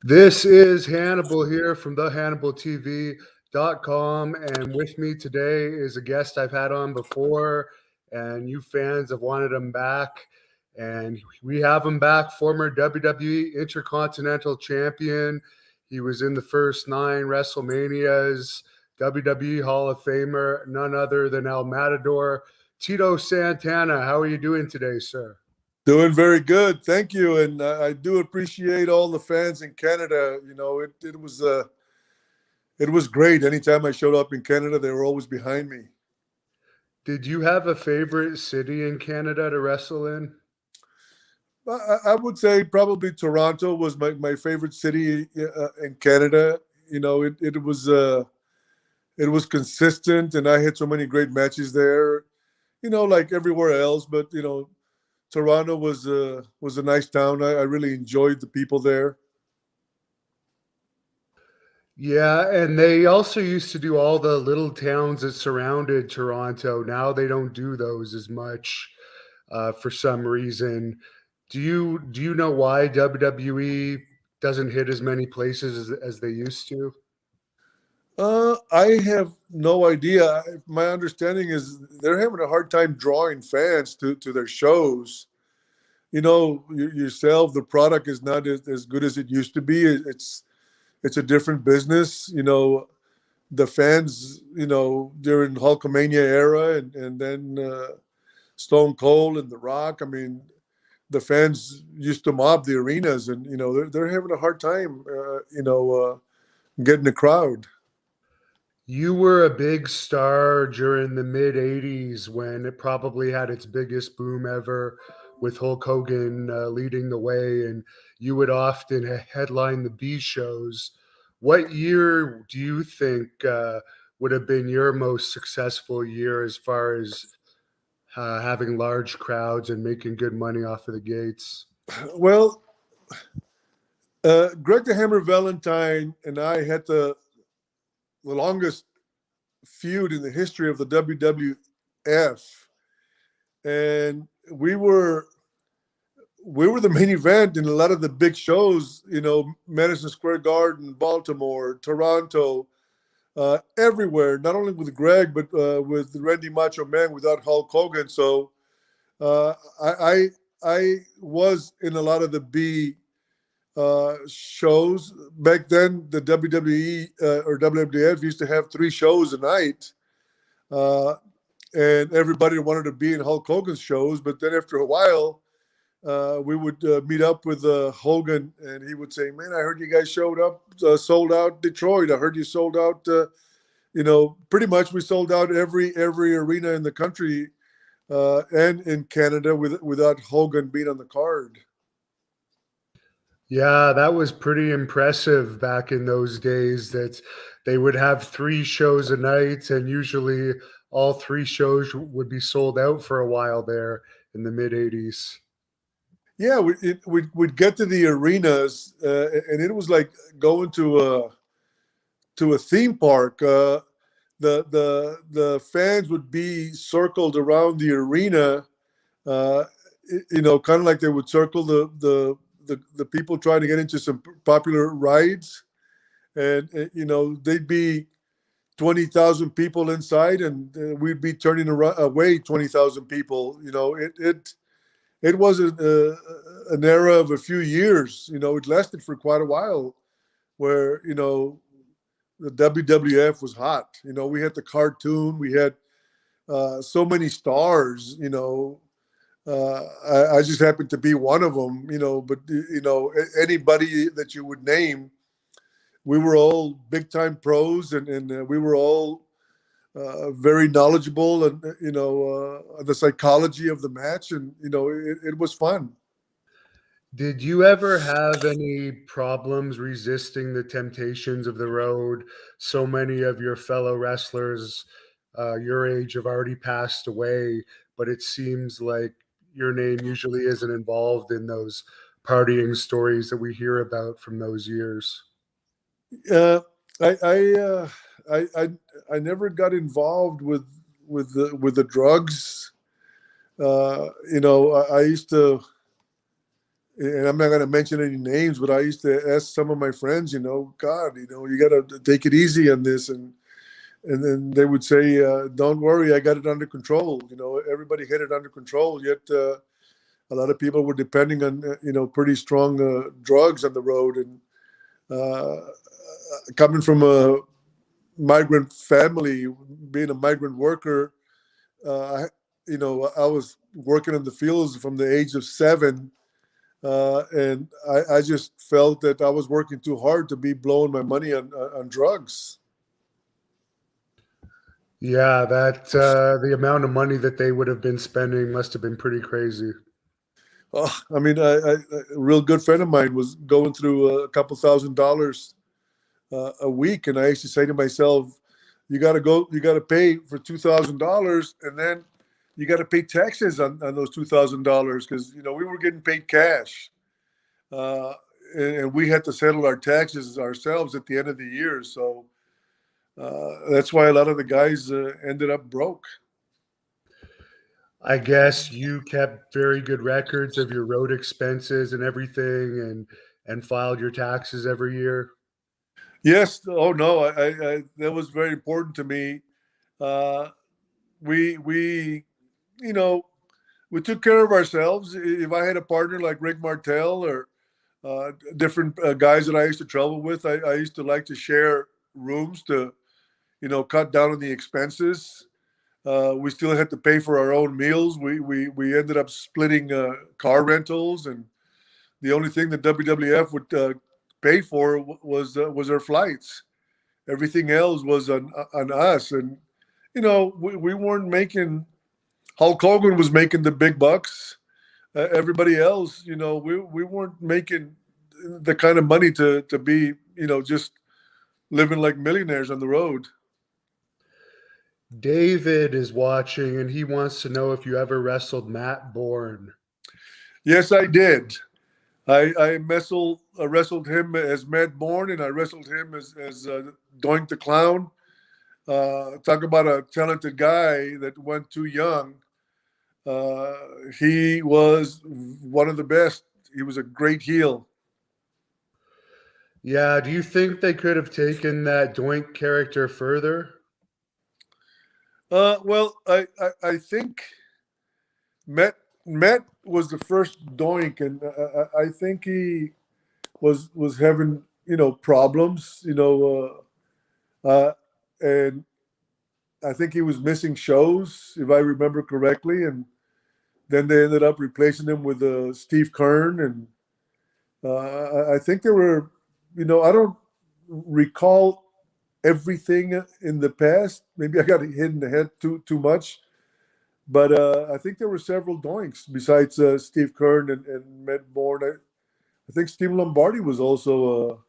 This is Hannibal here from the HannibalTV.com, and with me today is a guest I've had on before, and you fans have wanted him back. And we have him back, former WWE Intercontinental Champion. He was in the first 9 WrestleManias, WWE Hall of Famer, none other than El Matador, Tito Santana. How are you doing today, sir? Doing very good, thank you, and I do appreciate all the fans in Canada. You know, it was great. Anytime I showed up in Canada, they were always behind me. Did you have a favorite city in Canada to wrestle in? I would say probably Toronto was my favorite city in Canada. You know, it was consistent, and I had so many great matches there. You know, like everywhere else, but Toronto was a nice town. I really enjoyed the people there. Yeah, and they also used to do all the little towns that surrounded Toronto. Now they don't do those as much for some reason. Do you know why WWE doesn't hit as many places as they used to? I have no idea. My understanding is they're having a hard time drawing fans to their shows. You know, yourself, the product is not as good as it used to be. It's a different business. You know, the fans, during Hulkamania era and then Stone Cold and The Rock. I mean, the fans used to mob the arenas, and they're having a hard time, getting a crowd. You were a big star during the mid 80s when it probably had its biggest boom ever with Hulk Hogan leading the way, and you would often headline the B shows. What year do you think would have been your most successful year as far as having large crowds and making good money off of the gates? Well, Greg the Hammer Valentine and I had the longest feud in the history of the WWF, and we were the main event in a lot of the big shows. Madison Square Garden, Baltimore, Toronto, everywhere. Not only with Greg, but with Randy Macho Man without Hulk Hogan. So I was in a lot of the B shows back then. The WWE or WWF used to have 3 shows a night, uh, and everybody wanted to be in Hulk Hogan's shows. But then after a while, we would meet up with Hogan, and he would say, "Man, I heard you guys showed up, sold out Detroit. I heard you sold out." Pretty much we sold out every arena in the country and in Canada without Hogan being on the card. Yeah, that was pretty impressive back in those days that they would have 3 shows a night, and usually all 3 shows would be sold out for a while there in the mid 80s. Yeah, we'd get to the arenas, and it was like going to a theme park. The fans would be circled around the arena, uh, kind of like they would circle the people trying to get into some popular rides, and they'd be 20,000 people inside, and we'd be turning away 20,000 people. It was an era of a few years. It lasted for quite a while, where the WWF was hot. We had the cartoon, we had so many stars. I just happened to be one of them. But anybody that you would name, we were all big time pros, and we were all very knowledgeable, and the psychology of the match, and it was fun. Did you ever have any problems resisting the temptations of the road? So many of your fellow wrestlers your age have already passed away, but it seems like your name usually isn't involved in those partying stories that we hear about from those years. Uh, I I, uh, I never got involved with the drugs. I used to and I'm not going to mention any names, but I used to ask some of my friends, God, you got to take it easy on this, and then they would say, "Don't worry, I got it under control." Everybody had it under control. Yet a lot of people were depending on pretty strong drugs on the road, and uh, coming from a migrant family, being a migrant worker, I, I was working in the fields from the age of 7. And I just felt that I was working too hard to be blowing my money on drugs. Yeah, that the amount of money that they would have been spending must have been pretty crazy. Oh, I mean, a real good friend of mine was going through a couple $1,000s a week, and I used to say to myself, you got to pay for $2,000, and then you got to pay taxes on those $2,000 because we were getting paid cash, uh, and we had to settle our taxes ourselves at the end of the year. So that's why a lot of the guys ended up broke. I guess you kept very good records of your road expenses and everything, and filed your taxes every year. Yes. Oh no. I that was very important to me. Uh, we you know we took care of ourselves. If I had a partner like Rick Martel or different guys that I used to travel with, I used to like to share rooms to cut down on the expenses. We still had to pay for our own meals. We ended up splitting car rentals, and the only thing that WWF would pay for was our flights. Everything else was on us, and we weren't making. Hulk Hogan was making the big bucks. Everybody else, we weren't making the kind of money to be just living like millionaires on the road. David is watching and he wants to know if you ever wrestled Matt Bourne. Yes, I did. I wrestled him as Matt Bourne, and I wrestled him as Doink the Clown. Talk about a talented guy that went too young. Uh, he was one of the best. He was a great heel. Yeah, do you think they could have taken that Doink character further? Well, I think Matt Matt was the first Doink, and I think he was having problems, and I think he was missing shows if I remember correctly, and then they ended up replacing him with Steve Kern, and I think there were, I don't recall everything in the past. Maybe I got hit in the head too much, but I think there were several doinks besides Steve Kern and Matt Bourne. I think Steve Lombardi was also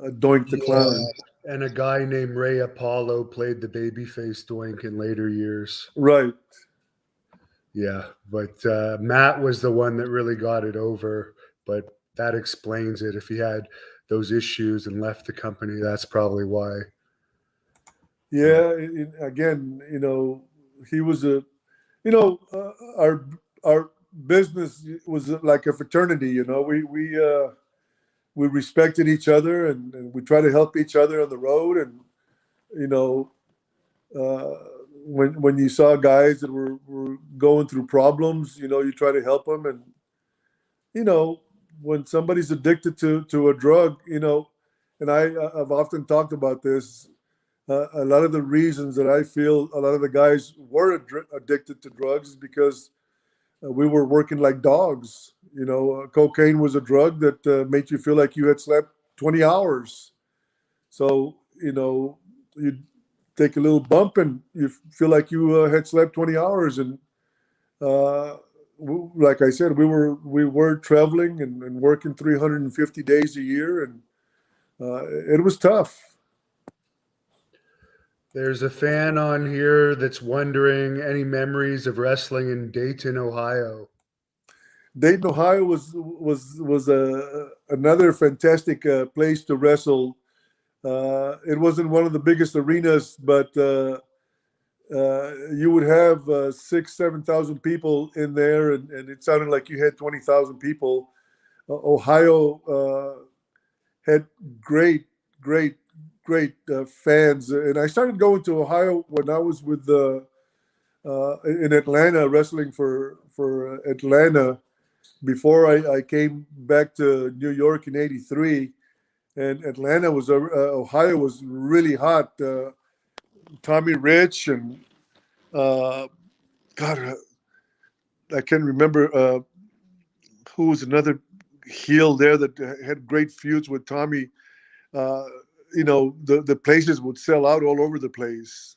a Doink the Yeah. Clown. And a guy named Ray Apollo played the babyface Doink in later years. Right. Yeah, but Matt was the one that really got it over. But that explains it. If he had those issues and left the company, that's probably why. Uh, Yeah. Again, he was our business was like a fraternity. We respected each other, and we try to help each other on the road. And you know, when you saw guys that were going through problems, you try to help them. And you know, when somebody's addicted to a drug, and I've often talked about this. A lot of the reasons that I feel a lot of the guys were addicted to drugs is because we were working like dogs. Cocaine was a drug that made you feel like you had slept 20 hours. So, you take a little bump and you feel like you had slept 20 hours. And uh, like I said, we were traveling and working 350 days a year, and it was tough. there's a fan on here that's wondering any memories of wrestling in Dayton, Ohio. Dayton, Ohio was another fantastic place to wrestle. It wasn't one of the biggest arenas, but you would have 6, 7,000 people in there, and it sounded like you had 20,000 people. Ohio had great, great, great fans, and I started going to Ohio when I was with in Atlanta, wrestling for Atlanta before I came back to New York in '83. And Atlanta was Ohio was really hot. Tommy Rich and uh, God, I can't remember who was another heel there that had great feuds with Tommy. Uh, the places would sell out all over the place.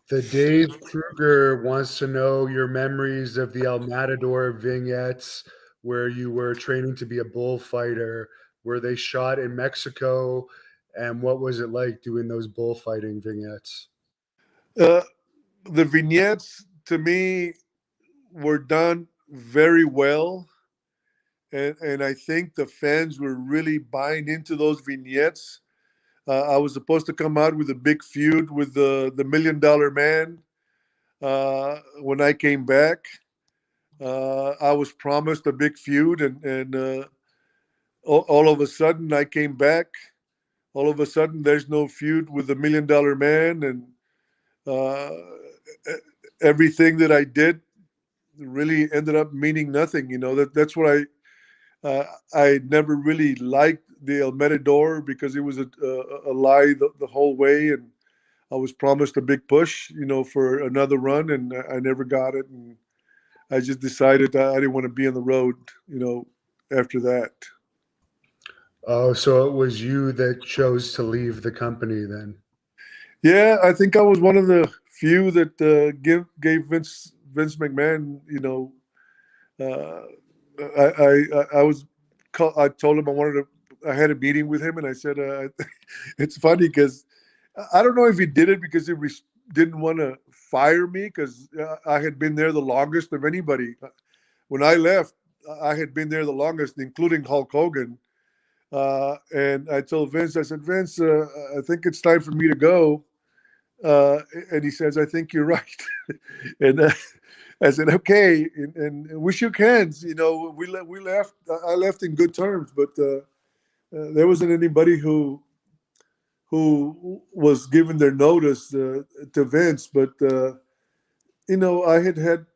The Dave Kruger wants to know your memories of the El Matador vignettes where you were training to be a bullfighter. Were they shot in Mexico? And what was it like doing those bullfighting vignettes? Uh, the vignettes to me were done very well, and I think the fans were really buying into those vignettes. I was supposed to come out with a big feud with the $1 Million Man. When I came back, I was promised a big feud, and all of a sudden I came back. All of a sudden, there's no feud with the $1 Million Man, and uh, everything that I did really ended up meaning nothing. That's what I never really liked the El Matador because it was a lie the whole way, and I was promised a big push, for another run, and I never got it, and I just decided I didn't want to be on the road, after that. Oh, so it was you that chose to leave the company then? Yeah, I think I was one of the few that gave Vince McMahon, uh, I was I told him I wanted to. I had a meeting with him, and I said, it's funny because I don't know if he did it because he didn't want to fire me because I had been there the longest of anybody. When I left, I had been there the longest, including Hulk Hogan. And I told Vince, I said, Vince, I think it's time for me to go. Uh, and he says, I think you're right. and I said, okay. And we shook hands. We left. I left in good terms, but there wasn't anybody who was given their notice to Vince. But I had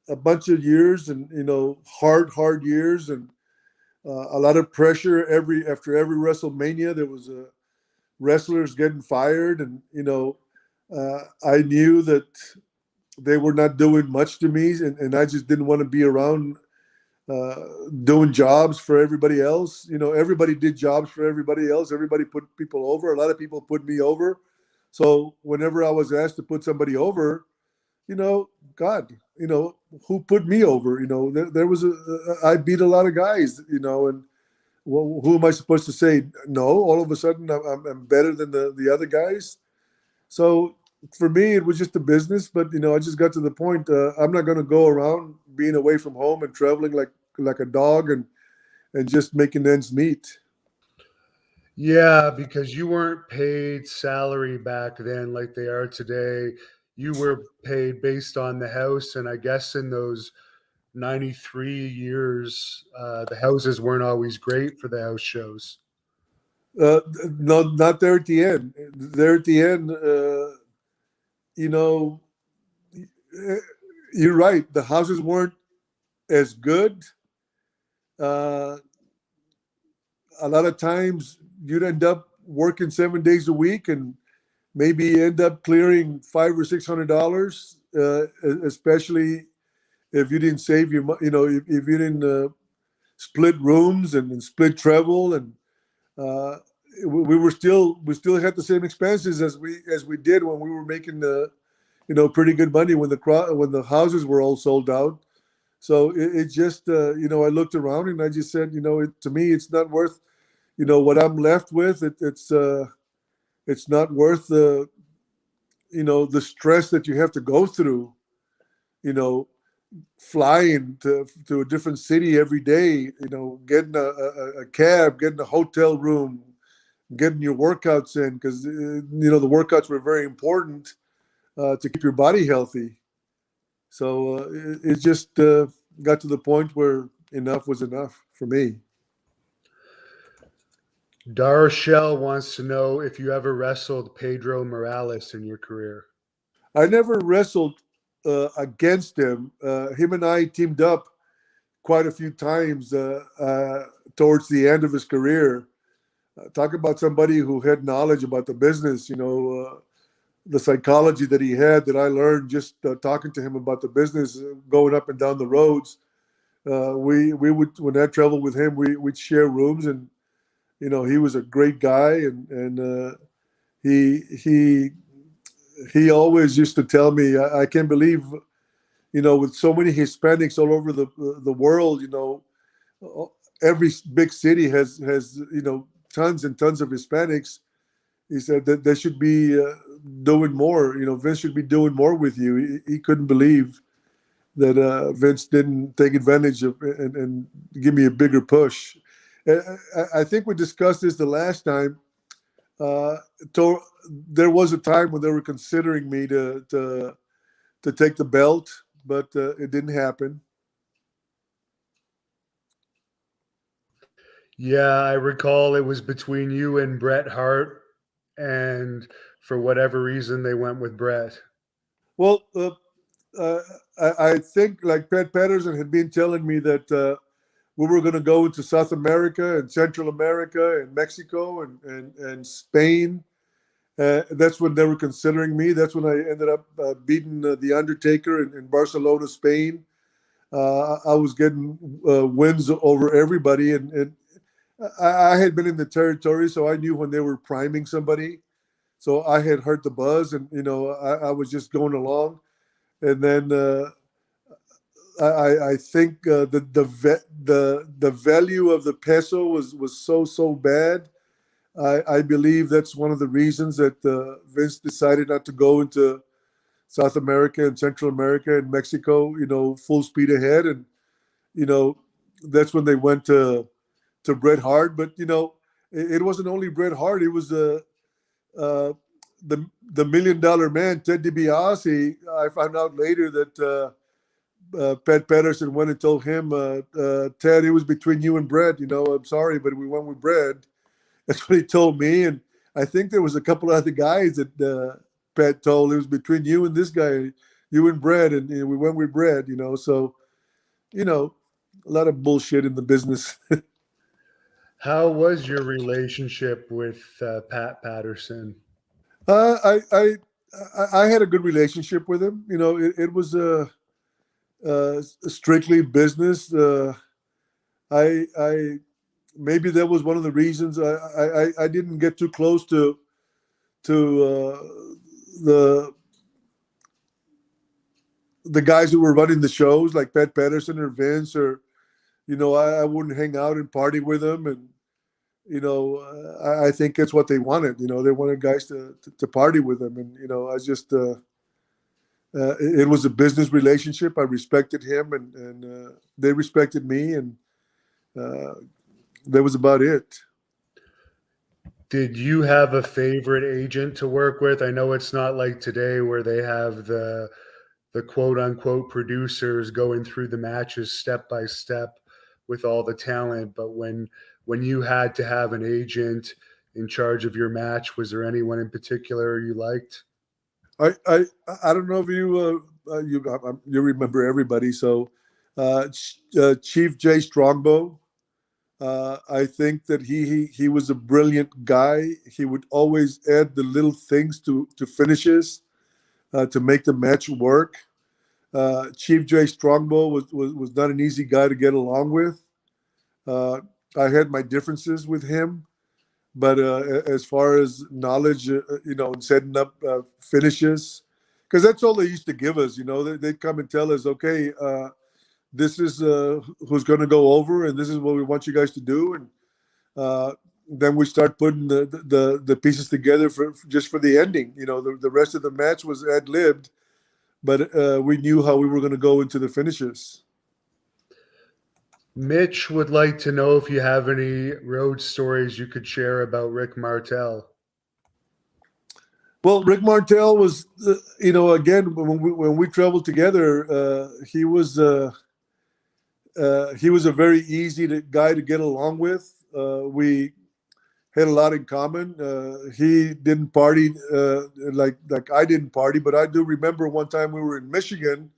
a bunch of years, and hard years, and a lot of pressure. After every WrestleMania, there was wrestlers getting fired, and I knew that they were not doing much to me, and I just didn't want to be around uh, doing jobs for everybody else. Everybody did jobs for everybody else. Everybody put people over. A lot of people put me over. So whenever I was asked to put somebody over, God, who put me over? There was I beat a lot of guys, and well, who am I supposed to say? No, all of a sudden I'm better than the other guys. So for me, it was just a business. But I just got to the point. I'm not going to go around being away from home and traveling like a dog and just making ends meet. Yeah, because you weren't paid salary back then like they are today. You were paid based on the house, and I guess in those 93 years, the houses weren't always great for the house shows. Uh, no, not there at the end. There at the end, you know, you're right. The houses weren't as good. Uh, a lot of times you'd end up working 7 days a week and maybe end up clearing $500 or $600, especially if you didn't save your, if you didn't split rooms and split travel, and uh, we still had the same expenses as we did when we were making the pretty good money when the houses were all sold out. So it just I looked around and I just said, to me it's not worth what I'm left with. It's not worth the stress that you have to go through, you know flying to a different city every day, getting a cab, getting a hotel room, getting your workouts in, because the workouts were very important to keep your body healthy. So it just got to the point where enough was enough for me. Darshell wants to know if you ever wrestled Pedro Morales in your career. I never wrestled against him. Him and I teamed up quite a few times towards the end of his career. Talk about somebody who had knowledge about the business, the psychology that he had that I learned just talking to him about the business, going up and down the roads. We would, when I traveled with him, we'd share rooms, and he was a great guy, and he he always used to tell me, I can't believe, with so many Hispanics all over the world, every big city has tons and tons of Hispanics. He said that they should be doing more. Vince should be doing more with you. He couldn't believe that Vince didn't take advantage of and give me a bigger push. I think we discussed this the last time. Uh, to, there was a time when they were considering me to take the belt, but it didn't happen. Yeah, I recall it was between you and Bret Hart, and for whatever reason, they went with Bret. Well, uh, I think like Pat Patterson had been telling me that we were going to go into South America and Central America and Mexico and Spain. That's when they were considering me. That's when I ended up beating The Undertaker in Barcelona, Spain. I was getting wins over everybody, and I had been in the territory, so I knew when they were priming somebody. So I had heard the buzz, and I was just going along. And then I think the value of the peso was so bad. I believe that's one of the reasons that Vince decided not to go into South America and Central America and Mexico, full speed ahead. And you know that's when they went to Bret Hart. But it wasn't only Bret Hart. It was uh, the $1 million man, Ted DiBiase. I found out later that Pat Patterson went and told him, Ted, it was between you and Bret. I'm sorry, but we went with Bret. That's what he told me. And I think there was a couple of other guys that Pat told it was between you and this guy, you and Bret, and we went with Bret. So you know, a lot of bullshit in the business. How was your relationship with Pat Patterson? uh, I, I I had a good relationship with him. It was strictly business. I maybe that was one of the reasons I didn't get too close to the the guys who were running the shows like Pat Patterson or Vince, or I wouldn't hang out and party with them. And I think it's what they wanted. They wanted guys to party with them. And I just it was a business relationship. I respected him, and they respected me, and uh, that was about it. Did you have a favorite agent to work with? I know it's not like today where they have the quote unquote producers going through the matches step by step with all the talent, but when you had to have an agent in charge of your match, was there anyone in particular you liked? I I, I don't know if you remember everybody. So Chief Jay Strongbow. I think that he was a brilliant guy. He would always add the little things to finishes to make the match work. Chief Jay Strongbow was not an easy guy to get along with. Uh, I had my differences with him, but as far as knowledge, and setting up finishes, because that's all they used to give us. They'd come and tell us, okay, this is who's going to go over, and this is what we want you guys to do, and uh, then we start putting the pieces together for just for the ending. The rest of the match was ad libbed, but we knew how we were going to go into the finishes. Mitch would like to know if you have any road stories you could share about Rick Martel. Well, Rick Martel was, again, when we traveled together, he was a very easy guy to get along with. We had a lot in common. He didn't party like I didn't party, but I do remember one time we were in Michigan.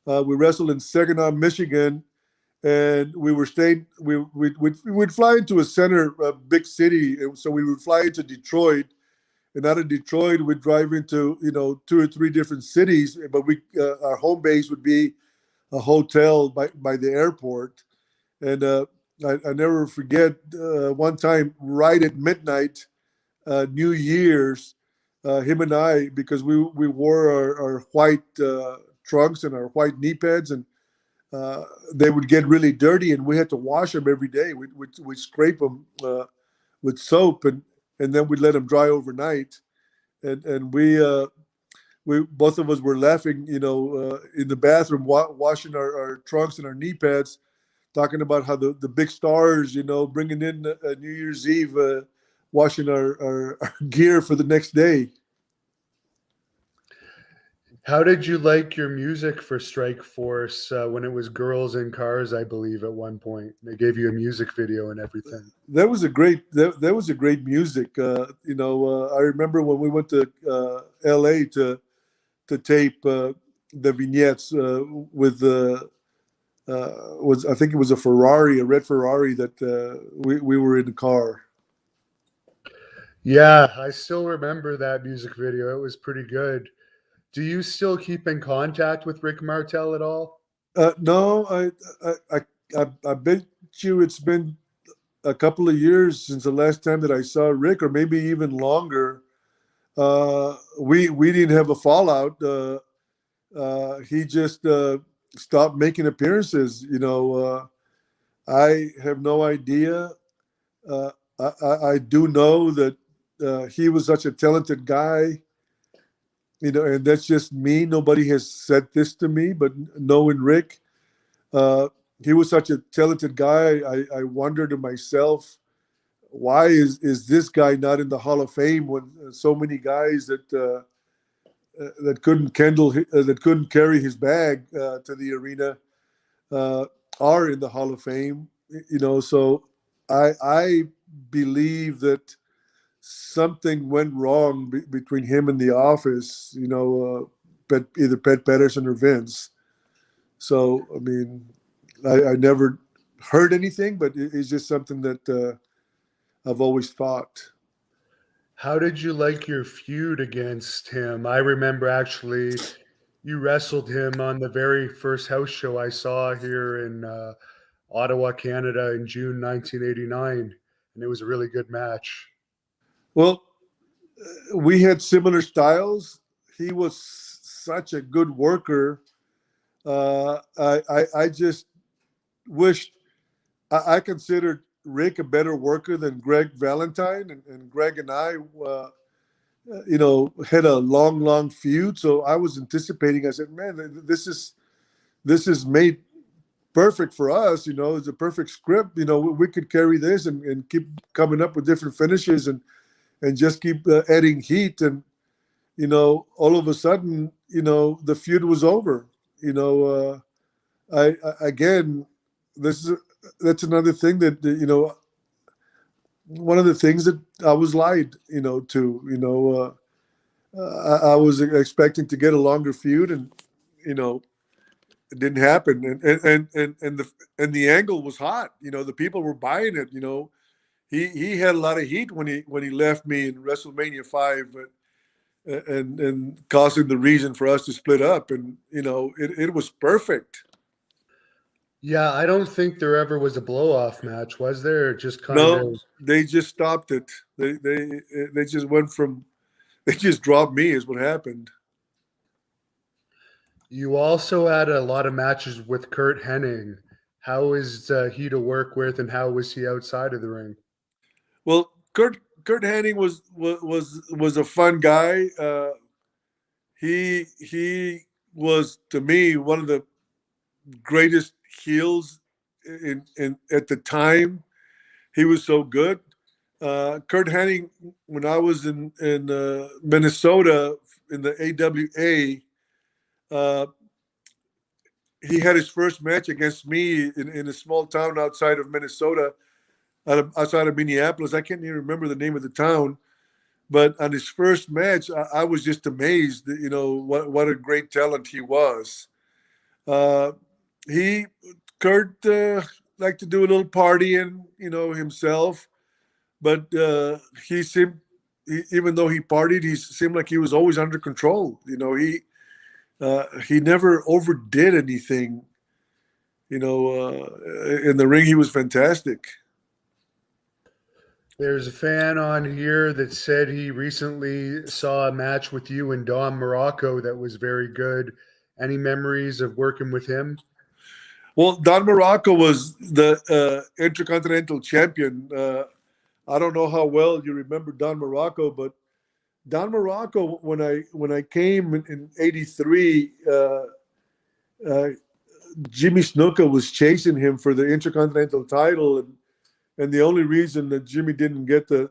We wrestled in Saginaw, Michigan, and we were staying. We would fly into a center, a big city, and so we would fly into Detroit, and out of Detroit we'd drive into two or three different cities. But our home base would be a hotel by the airport, and I never forget one time right at midnight, New Year's, him and I, because we wore our white trunks and our white knee pads, and they would get really dirty, and we had to wash them every day. We scrape them with soap, and then we'd let them dry overnight. And we both of us were laughing, in the bathroom, washing our trunks and our knee pads, talking about how the big stars, bringing in New Year's Eve, washing our gear for the next day. How did you like your music for Strike Force when it was Girls in Cars, I believe, at one point? They gave you a music video and everything. That was a great music. I remember when we went to L.A. to tape the vignettes with was I think it was a Ferrari, a red Ferrari that we were in the car. Yeah, I still remember that music video. It was pretty good. Do you still keep in contact with Rick Martel at all? No, I bet you it's been a couple of years since the last time that I saw Rick, or maybe even longer. We didn't have a fallout. He just stopped making appearances. I have no idea. I do know that he was such a talented guy. And that's just me. Nobody has said this to me, but knowing Rick, uh, he was such a talented guy. I wonder to myself, why is this guy not in the Hall of Fame when so many guys that couldn't carry his bag to the arena uh, are in the Hall of Fame? So I believe that something went wrong between him and the office. Either Pat Patterson or Vince. So I mean, I never heard anything, but it's just something that I've always thought. How did you like your feud against him? I remember actually you wrestled him on the very first house show I saw here in Ottawa, Canada in June 1989, and it was a really good match. Well, we had similar styles. He was such a good worker. I just wished I considered Rick a better worker than Greg Valentine, and Greg and I, had a long feud. So I was anticipating. I said, "Man, this is made perfect for us. It's a perfect script. We could carry this and keep coming up with different finishes and just keep adding heat." And all of a sudden, the feud was over. Again, this is that's another thing that one of the things that I was lied, to. I was expecting to get a longer feud, and it didn't happen. And the angle was hot. The people were buying it. He had a lot of heat when he left me in WrestleMania 5, and causing the reason for us to split up. And it was perfect. Yeah, I don't think there ever was a blow off match, was there? It just kind No, of. they just stopped it. They just went from they just dropped me is what happened. You also had a lot of matches with Kurt Hennig. How is he to work with, and how was he outside of the ring? Well, Kurt Hennig was a fun guy. He was, to me, one of the greatest heels in at the time he was so good. Kurt Hennig, when I was in Minnesota in the AWA, uh, he had his first match against me in a small town outside of Minnesota, outside of Minneapolis. I can't even remember the name of the town, but on his first match, I was just amazed. You know what a great talent he was. Uh, he Kurt liked to do a little partying, you know, himself, but he seemed, even though he partied, he seemed like he was always under control. You know, he never overdid anything. You know, in the ring, he was fantastic. There's a fan on here that said he recently saw a match with you and Don Morocco that was very good. Any memories of working with him? Well, Don Morocco was the Intercontinental Champion. I don't know how well you remember Don Morocco, but Don Morocco, when I came in '83, uh, Jimmy Snuka was chasing him for the Intercontinental title, and the only reason that Jimmy didn't get the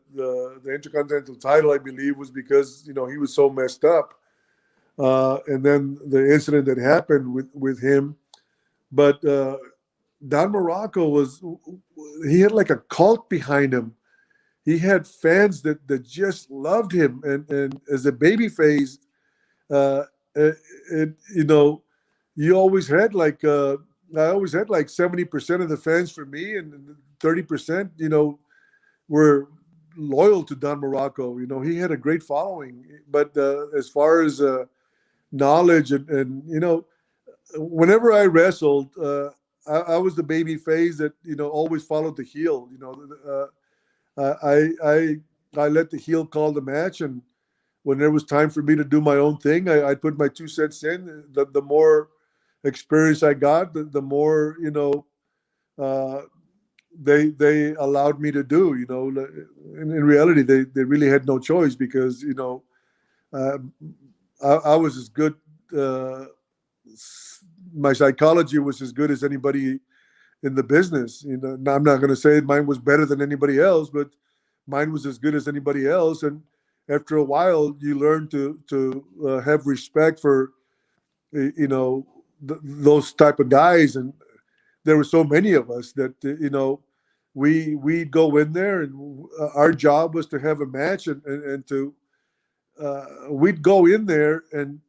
Intercontinental title, I believe, was because you know he was so messed up, and then the incident that happened with him. But Don Morocco was, he had like a cult behind him. He had fans that just loved him, and as a baby face, uh, you know, you always had like I always had like 70% of the fans for me, and 30%, you know, were loyal to Don Morocco. You know, he had a great following, but as far as knowledge and you know, whenever I wrestled, I was the baby face that you know always followed the heel. You know, I let the heel call the match, and when there was time for me to do my own thing, I put my 2 cents in. The more experience I got, the more you know uh, they allowed me to do. You know, in reality, they really had no choice because you know uh, I was as good. Uh, my psychology was as good as anybody in the business. You know, I'm not going to say mine was better than anybody else, but mine was as good as anybody else. And after a while, you learn to have respect for you know those type of guys. And there were so many of us that you know we'd go in there, and our job was to have a match, and to we'd go in there, and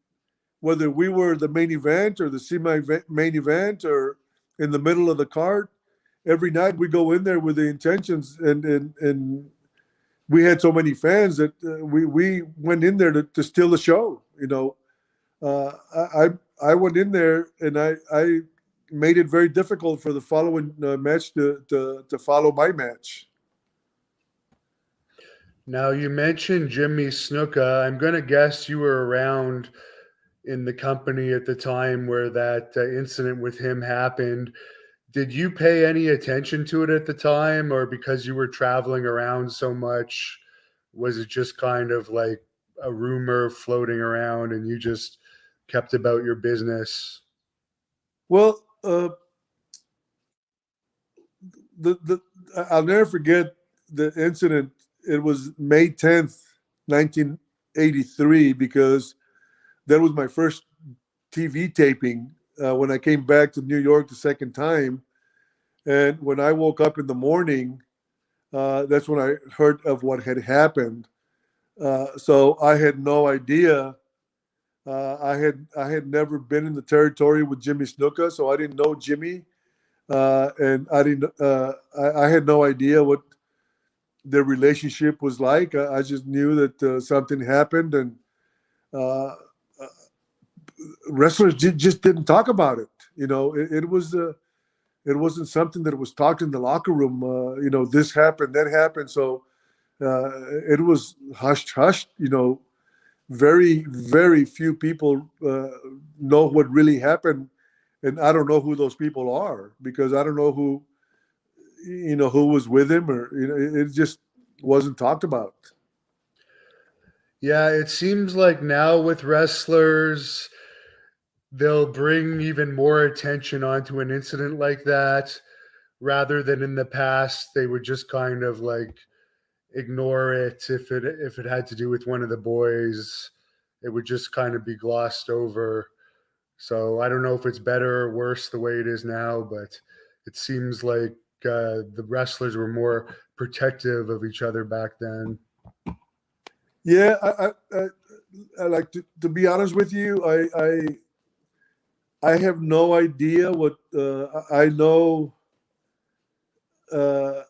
whether we were the main event or the semi main event or in the middle of the card, every night we go in there with the intentions, and we had so many fans that we went in there to steal the show. You know, uh, I I went in there, and I made it very difficult for the following match to follow my match. Now, you mentioned Jimmy Snuka. I'm going to guess you were around in the company at the time where that incident with him happened. Did you pay any attention to it at the time, or because you were traveling around so much, was it just kind of like a rumor floating around and you just kept about your business? Well, the I'll never forget the incident. It was May 10th, 1983, because that was my first TV taping when I came back to New York the second time. And when I woke up in the morning, that's when I heard of what had happened. So I had no idea. I had never been in the territory with Jimmy Snuka, so I didn't know Jimmy, and I didn't. I had no idea what their relationship was like. I just knew that something happened, and uh, wrestlers just didn't talk about it. You know, it wasn't something that was talked in the locker room. You know, this happened, that happened. So it was hushed, hushed. You know, very few people know what really happened, and I don't know who those people are because I don't know who you know who was with him, or you know, it just wasn't talked about. Yeah, it seems like now with wrestlers, they'll bring even more attention onto an incident like that rather than in the past they would just kind of like ignore it if it had to do with one of the boys. It would just kind of be glossed over. So I don't know if it's better or worse the way it is now, but it seems like the wrestlers were more protective of each other back then. Yeah, I like to be honest with you. I have no idea what I know. Uh,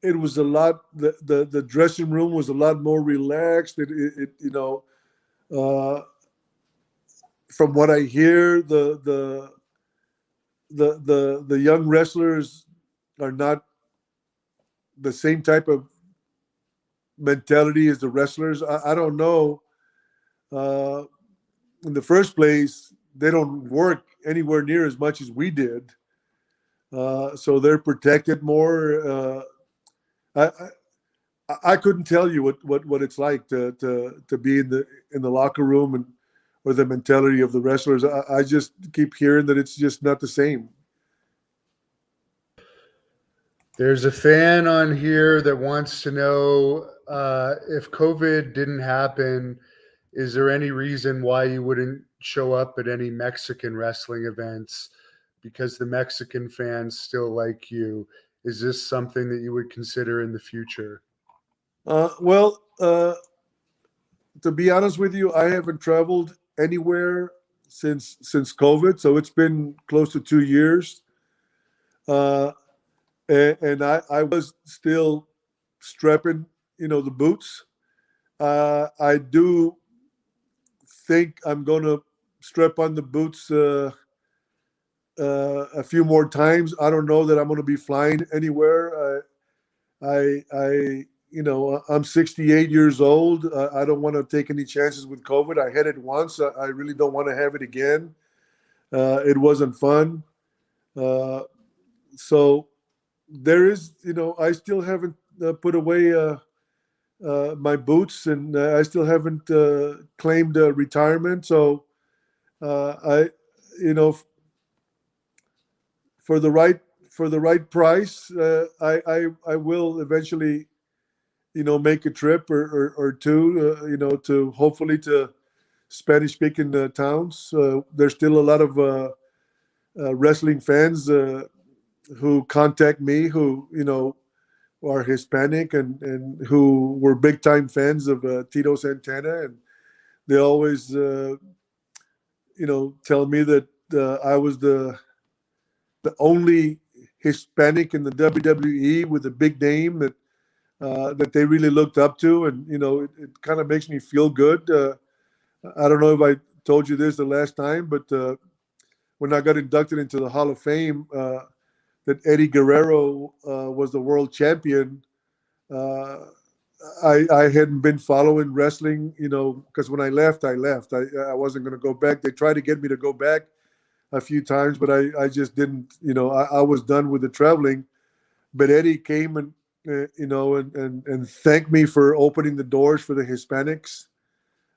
it was a lot. The dressing room was a lot more relaxed. Uh, from what I hear, the young wrestlers are not the same type of mentality as the wrestlers. I don't know. Uh, in the first place, they don't work anywhere near as much as we did, so they're protected more. I couldn't tell you what it's like to be in the locker room and or the mentality of the wrestlers. I just keep hearing that it's just not the same. There's a fan on here that wants to know if COVID didn't happen, is there any reason why you wouldn't show up at any Mexican wrestling events because the Mexican fans still like you? Is this something that you would consider in the future? Well, to be honest with you, I haven't traveled anywhere since COVID, so it's been close to 2 years. Uh, and I was still strapping, the boots. I do think I'm going to strap on the boots a few more times. I don't know that I'm going to be flying anywhere. I'm 68 years old. I don't want to take any chances with COVID. I had it once. I really don't want to have it again. It wasn't fun. Uh, so there is, I still haven't put away my boots, and I still haven't claimed retirement. So I, you know, for the right for the right price, I will eventually, make a trip or two, to hopefully to Spanish speaking towns. There's still a lot of wrestling fans who contact me who are Hispanic and who were big time fans of Tito Santana, and they always tell me that I was the only Hispanic in the WWE with a big name that they really looked up to, and it kind of makes me feel good. I don't know if I told you this the last time, but when I got inducted into the Hall of Fame, that Eddie Guerrero was the world champion. Uh, I hadn't been following wrestling, because when I left, I left. I wasn't going to go back. They tried to get me to go back a few times, but I just didn't. I was done with the traveling. But Eddie came and and thanked me for opening the doors for the Hispanics.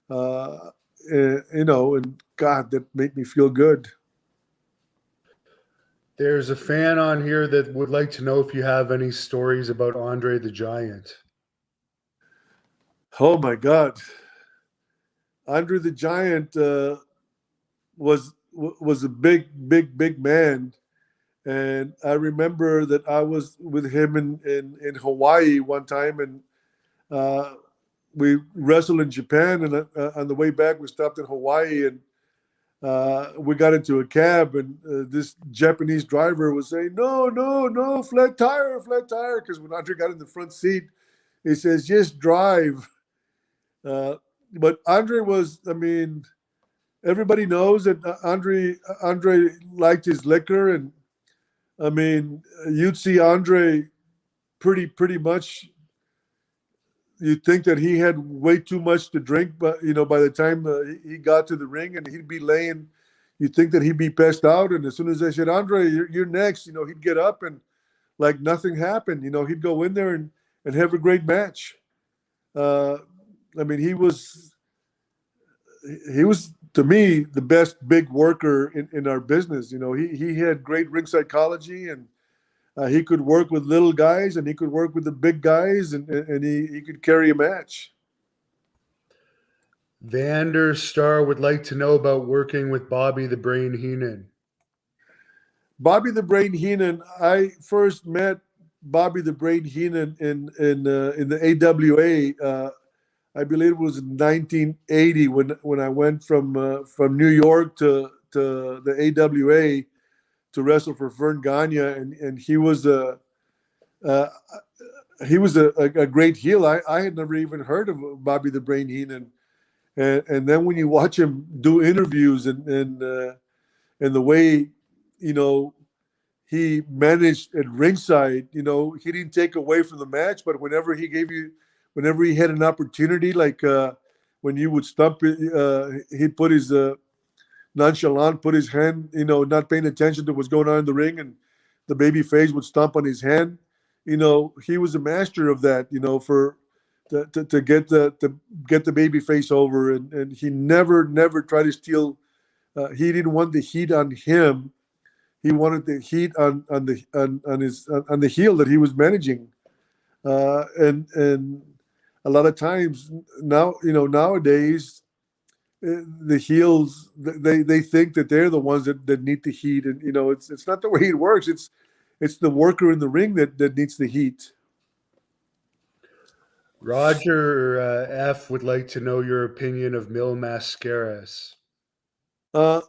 Uh, and God, that made me feel good. There's a fan on here that would like to know if you have any stories about Andre the Giant. Oh my God, Andre the Giant was a big man, and I remember that I was with him in Hawaii one time, and uh, we wrestled in Japan, and on the way back we stopped in Hawaii, and we got into a cab, and this Japanese driver was saying, "No, no, no, flat tire," because when Andre got in the front seat, he says, "Just drive." Uh, but Andre was, I mean, everybody knows that Andre liked his liquor, and I mean, you'd see Andre pretty much. You'd think that he had way too much to drink, but by the time he got to the ring, and he'd be laying, you'd think that he'd be passed out. And as soon as they said, "Andre, you're next," he'd get up and like nothing happened. He'd go in there and have a great match. Uh, I mean, he was to me the best big worker in our business. He had great ring psychology, and He could work with little guys and he could work with the big guys, and he could carry a match. Vander Star would like to know about working with Bobby the Brain Heenan. Bobby the Brain Heenan. I first met Bobby the Brain Heenan in the AWA. I believe it was in 1980 when I went from New York to the AWA to wrestle for Vern Gagne, and uh, he was a great heel. I had never even heard of Bobby the Brain Heenan, and then when you watch him do interviews and the way, you know, he managed at ringside, he didn't take away from the match, but whenever he had an opportunity, like when you would stump, he'd put his nonchalant, put his hand, not paying attention to what's going on in the ring, and the baby face would stomp on his hand. He was a master of that. For to get the baby face over, and he never tried to steal. He didn't want the heat on him. He wanted the heat on the heel that he was managing, and a lot of times nowadays the heels they think that they're the ones that need the heat, and it's not the way it works. It's the worker in the ring that needs the heat. Roger F would like to know your opinion of Mil Mascaras. Uh,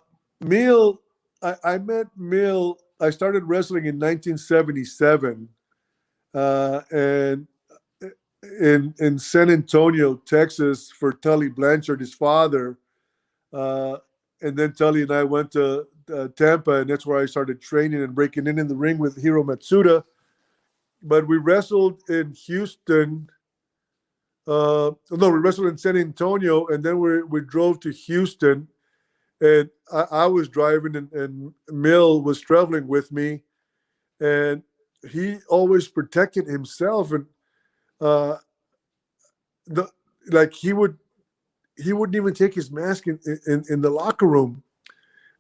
Mil, I met Mil. I started wrestling in 1977, and in San Antonio, Texas, for Tully Blanchard, his father. Uh, and then Tully and I went to Tampa, and that's where I started training and breaking in the ring with Hiro Matsuda. But we wrestled in Houston. No, we wrestled in San Antonio, and then we drove to Houston, and I was driving, and Mil was traveling with me, and he always protected himself, and uh, the like he wouldn't even take his mask in the locker room,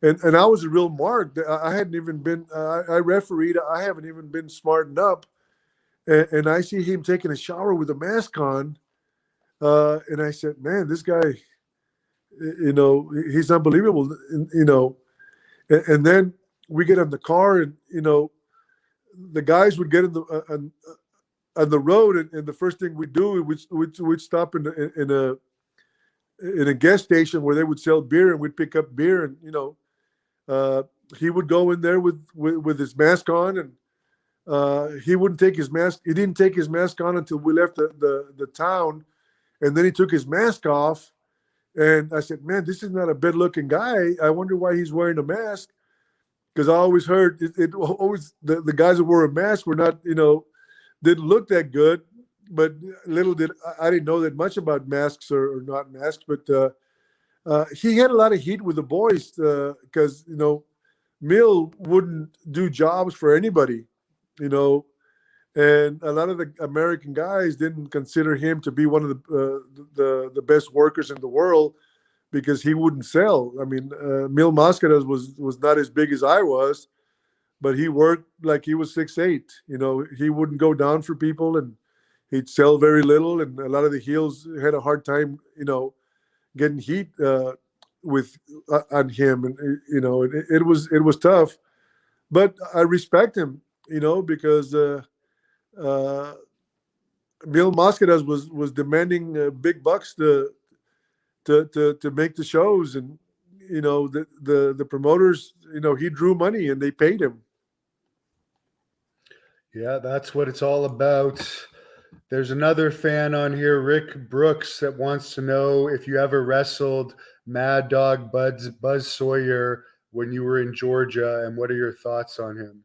and I was a real mark. I hadn't even been I refereed. I haven't even been smartened up, and I see him taking a shower with a mask on, and I said, "Man, this guy, he's unbelievable." And then we get in the car, and the guys would get in on the road, and the first thing we do, we'd stop in a gas station where they would sell beer, and we'd pick up beer, and uh, he would go in there with his mask on, and he wouldn't take his mask. He didn't take his mask on until we left the town, and then he took his mask off. And I said, "Man, this is not a bad looking guy. I wonder why he's wearing a mask." Because I always heard it always the guys that wore a mask were not, didn't look that good. But little did I didn't know that much about masks or not masks. But he had a lot of heat with the boys because Mill wouldn't do jobs for anybody, you know, and a lot of the American guys didn't consider him to be one of the best workers in the world because he wouldn't sell. I mean, Mil Mascaras was not as big as I was, but he worked like he was 6'8". You know, he wouldn't go down for people, and he'd sell very little. And a lot of the heels had a hard time, getting heat with on him, and it was tough. But I respect him, because uh, Mil Mascaras was demanding big bucks to make the shows, and the promoters, he drew money and they paid him. Yeah, that's what it's all about. There's another fan on here, Rick Brooks, that wants to know if you ever wrestled Mad Dog Buzz Sawyer when you were in Georgia, and what are your thoughts on him?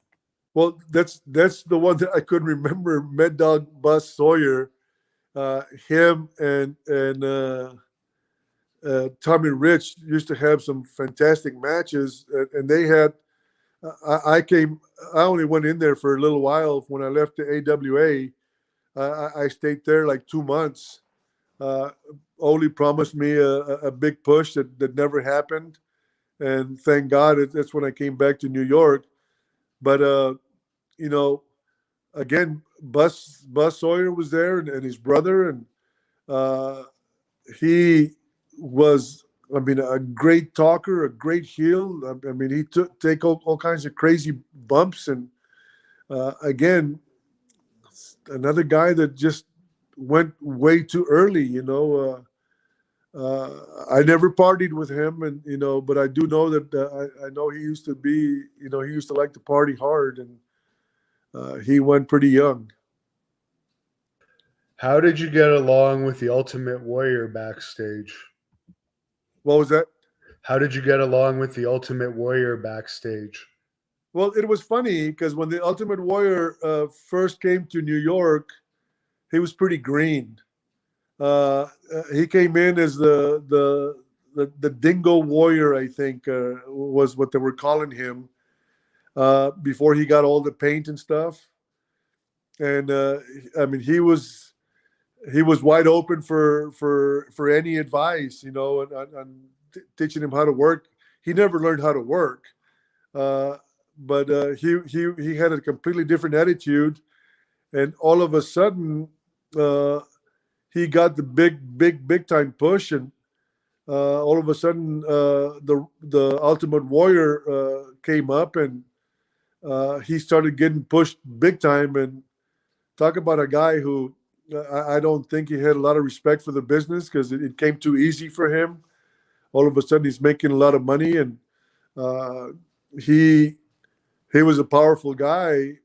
Well, that's the one that I couldn't remember. Mad Dog Buzz Sawyer, him and Tommy Rich used to have some fantastic matches, and they had. I came. I only went in there for a little while when I left the AWA. I stayed there like 2 months. Uh, Oli promised me a big push that never happened, and thank God that's when I came back to New York. But again, Buzz Sawyer was there, and his brother, and uh, he was, I mean, a great talker, a great heel. I mean, he took take all kinds of crazy bumps, and again, another guy that just went way too early. I never partied with him, and but I do know that I know he used to be, he used to like to party hard, and he went pretty young. How did you get along with the Ultimate Warrior backstage? What was that? How did you get along with the Ultimate Warrior backstage? Well, it was funny because when the Ultimate Warrior first came to New York, he was pretty green. He came in as the Dingo Warrior, I think, was what they were calling him before he got all the paint and stuff. And I mean, he was wide open for any advice, and teaching him how to work. He never learned how to work, uh, but he had a completely different attitude, and all of a sudden, uh, he got the big time push, and all of a sudden, the Ultimate Warrior came up, and he started getting pushed big time. And talk about a guy who I don't think he had a lot of respect for the business because it came too easy for him. All of a sudden, he's making a lot of money, and uh, he he was a powerful guy.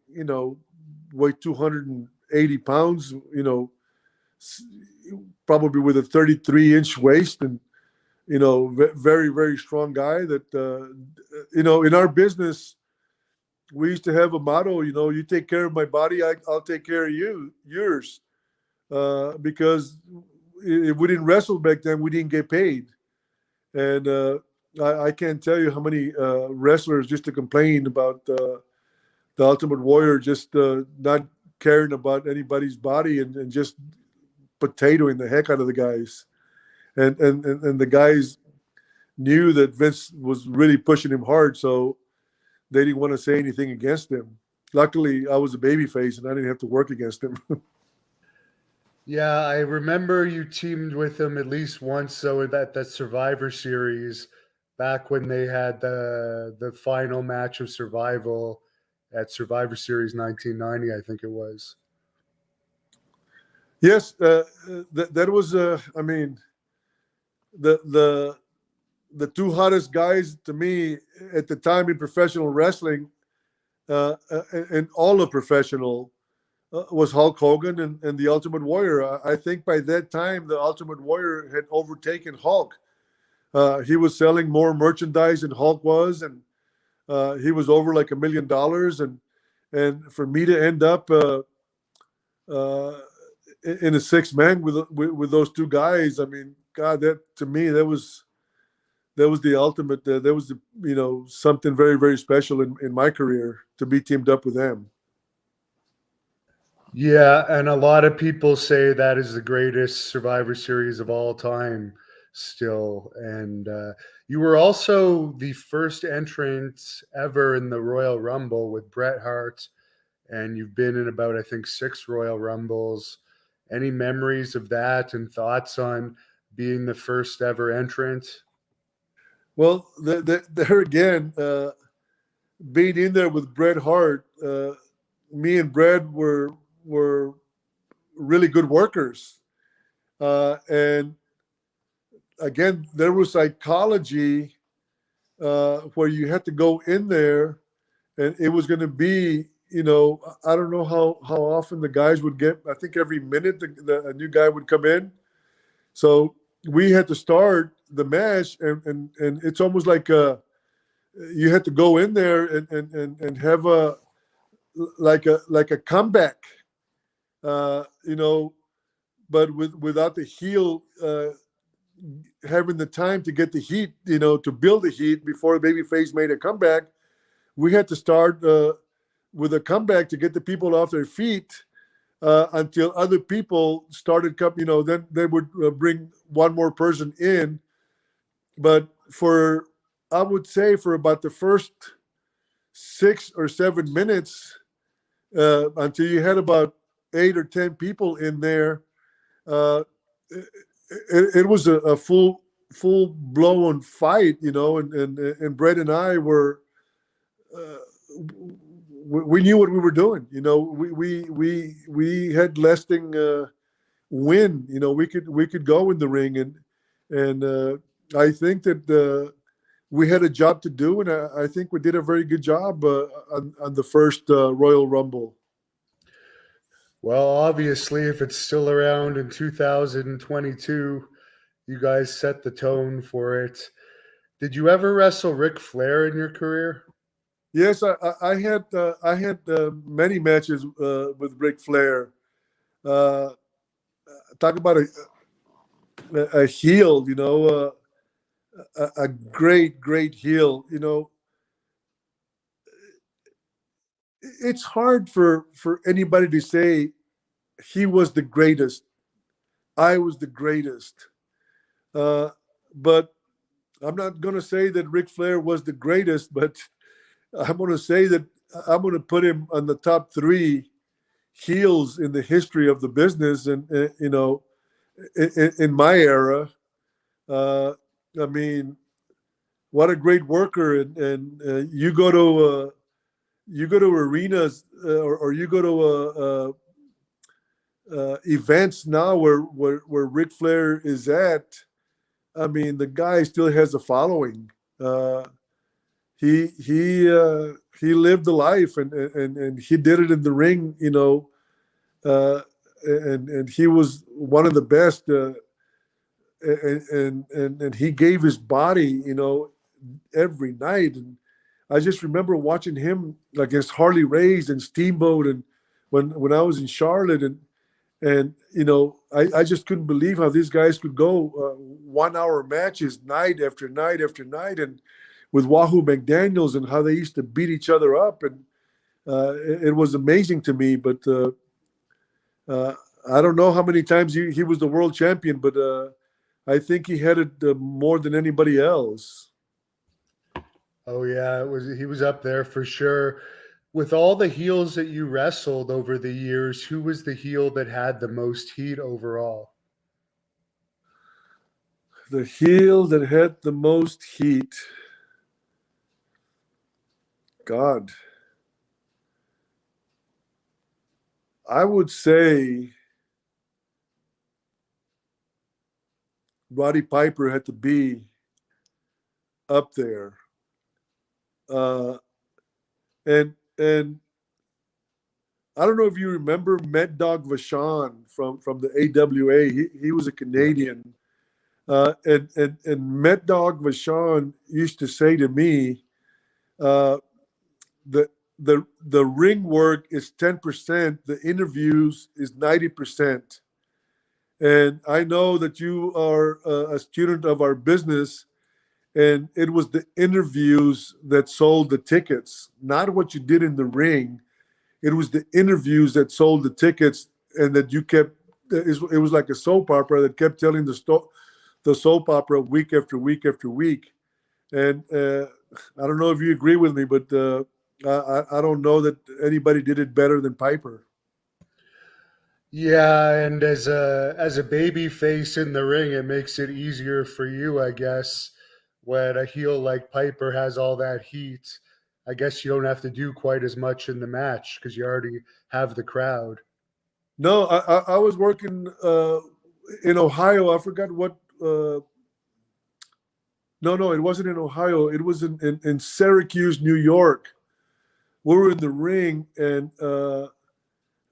Weighed 280 pounds. Probably with a 33-inch waist, and very very strong guy. That in our business, we used to have a motto. You take care of my body, I'll take care of yours. Because if we didn't wrestle back then, we didn't get paid. And I can't tell you how many wrestlers just to complain about the Ultimate Warrior just not caring about anybody's body, and just potatoing the heck out of the guys. And the guys knew that Vince was really pushing him hard, so they didn't want to say anything against him. Luckily, I was a babyface and I didn't have to work against him. Yeah, I remember you teamed with him at least once. So that Survivor Series, back when they had the final match of Survival at Survivor Series 1990, I think it was. Yes, that was. I mean, the the two hottest guys to me at the time in professional wrestling, and all of professional, was Hulk Hogan and the Ultimate Warrior. I think by that time the Ultimate Warrior had overtaken Hulk. He was selling more merchandise than Hulk was, and he was over like $1 million. And for me to end up uh, in a six man with those two guys, I mean, God, that to me that was the ultimate. That was the something very very special in my career to be teamed up with them. Yeah, and a lot of people say that is the greatest Survivor Series of all time, still. And you were also the first entrant ever in the Royal Rumble with Bret Hart, and you've been in about, I think, six Royal Rumbles. Any memories of that and thoughts on being the first ever entrant? Well, there again, being in there with Bret Hart, me and Bret were really good workers, and again, there was psychology where you had to go in there, and it was going to be. I don't know how often the guys would get. I think every minute a new guy would come in. So we had to start the match, and it's almost like you had to go in there and have a like a comeback, uh, you know, but without the heel having the time to get the heat, to build the heat before Babyface made a comeback. We had to start with a comeback to get the people off their feet until other people started coming. Then they would bring one more person in. But I would say for about the first 6 or 7 minutes, until you had about 8 or 10 people in there. Uh, it was a full blown fight, and Brett and I were uh, we knew what we were doing. We had Lesting win. We could go in the ring, and I think that we had a job to do, and I think we did a very good job on the first Royal Rumble. Well, obviously, if it's still around in 2022, you guys set the tone for it. Did you ever wrestle Ric Flair in your career? Yes, I had many matches with Ric Flair. Uh, Talk about a heel, a great heel. It's hard for anybody to say he was the greatest. I was the greatest. Uh, but I'm not going to say that Ric Flair was the greatest, but I'm going to say that I'm going to put him on the top three heels in the history of the business. And, in my era, uh, I mean, what a great worker. And you go to arenas or you go to events now where Ric Flair is at. I mean, the guy still has a following. He lived the life, and he did it in the ring. Uh, and he was one of the best. And he gave his body, every night. And I just remember watching him against Harley Race and Steamboat, and when I was in Charlotte, and I just couldn't believe how these guys could go 1 hour matches night after night after night, and with Wahoo McDaniels, and how they used to beat each other up, and it was amazing to me. But uh, I don't know how many times he was the world champion, but I think he had it more than anybody else. Oh yeah, he was up there for sure. With all the heels that you wrestled over the years, who was the heel that had the most heat overall? The heel that had the most heat. God, I would say Roddy Piper had to be up there. Uh, and I don't know if you remember Mad Dog Vachon from the AWA. He was a Canadian. And Mad Dog Vachon used to say to me, uh, the the ring work is 10%, the interviews is 90%. And I know that you are a student of our business, and it was the interviews that sold the tickets, not what you did in the ring. It was the interviews that sold the tickets, and that you kept. It was like a soap opera that kept telling the soap opera week after week after week. And I don't know if you agree with me, but I don't know that anybody did it better than Piper. Yeah, and as a baby face in the ring, it makes it easier for you, I guess, when a heel like Piper has all that heat. I guess you don't have to do quite as much in the match because you already have the crowd. No, I was working in Ohio. I forgot what. No, it wasn't in Ohio. It was in Syracuse, New York. We were in the ring, and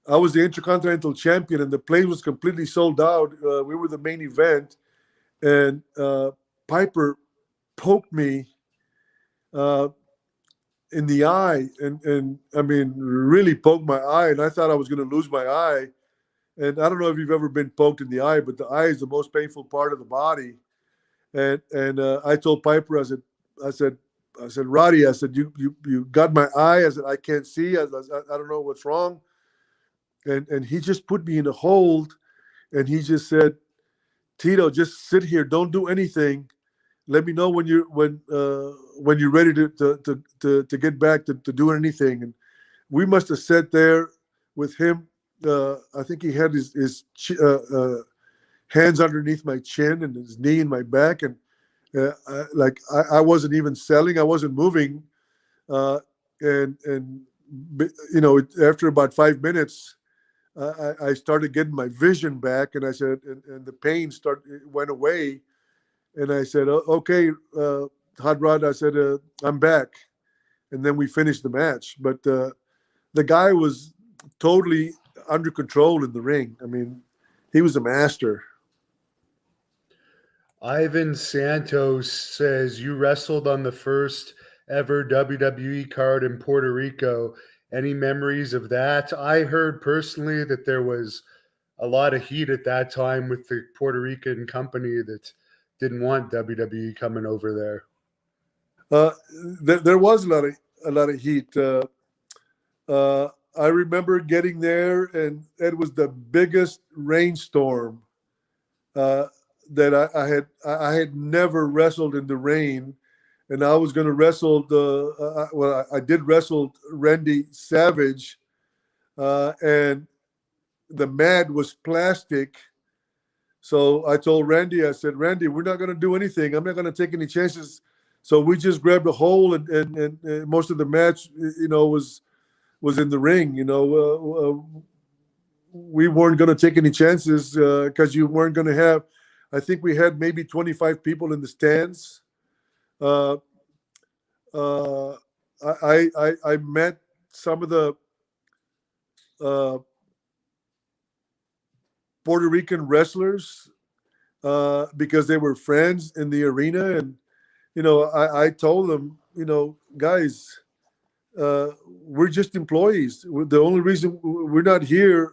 I was the Intercontinental Champion, and the place was completely sold out. We were the main event, and Piper poked me uh, in the eye, and I mean, really poked my eye, and I thought I was going to lose my eye. And I don't know if you've ever been poked in the eye, but the eye is the most painful part of the body. And I told Piper, I said, Roddy, I said, you got my eye. I said, I can't see. I don't know what's wrong. And he just put me in a hold, and he just said, Tito, just sit here, don't do anything. Let me know when you're ready to get back to do anything. We must have sat there with him. I think he had hands underneath my chin and his knee in my back, and I wasn't even selling. I wasn't moving, uh, and after about 5 minutes, I started getting my vision back, and I said, and the pain went away, and I said, okay, Hot Rod, I said, I'm back, and then we finished the match. But the guy was totally under control in the ring. I mean, he was a master. Ivan Santos says you wrestled on the first ever WWE card in Puerto Rico. Any memories of that? I heard personally that there was a lot of heat at that time with the Puerto Rican company that didn't want WWE coming over there. Uh, there was a lot of heat. I remember getting there, and it was the biggest rainstorm uh, that I had never wrestled in the rain, and I was going to wrestle I did wrestle Randy Savage, and the mat was plastic. So I told Randy, I said, Randy, we're not going to do anything. I'm not going to take any chances. So we just grabbed a hole, and most of the match, was in the ring. We weren't going to take any chances because you weren't going to have. I think we had maybe 25 people in the stands. Uh, uh, I met some of the uh, Puerto Rican wrestlers because they were friends in the arena, and I told them, guys, we're just employees. The only reason we're not here,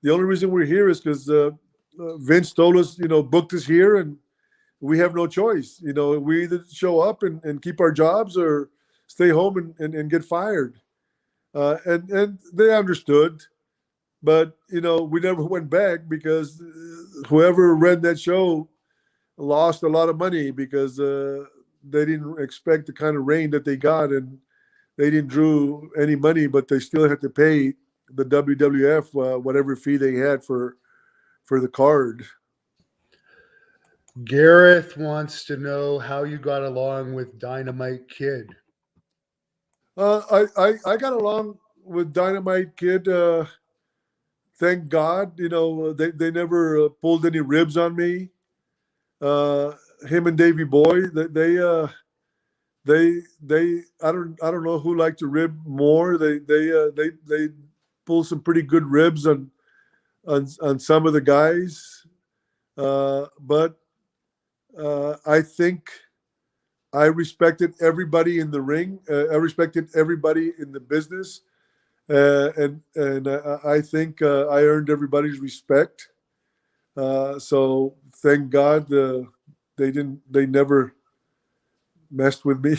the only reason we're here is because Vince told us, booked us here, and we have no choice. We either show up and keep our jobs or stay home and get fired. And they understood, but we never went back because whoever ran that show lost a lot of money because they didn't expect the kind of rain that they got, and they didn't drew any money, but they still had to pay the WWF whatever fee they had for the card. Gareth wants to know how you got along with Dynamite Kid. I got along with Dynamite Kid. Thank God, they never pulled any ribs on me. Uh, Him and Davy Boy, they I don't know who liked to rib more. They pulled some pretty good ribs on some of the guys. But I think I respected everybody in the ring. I respected everybody in the business, and I think I earned everybody's respect. So thank God they didn't. They never messed with me.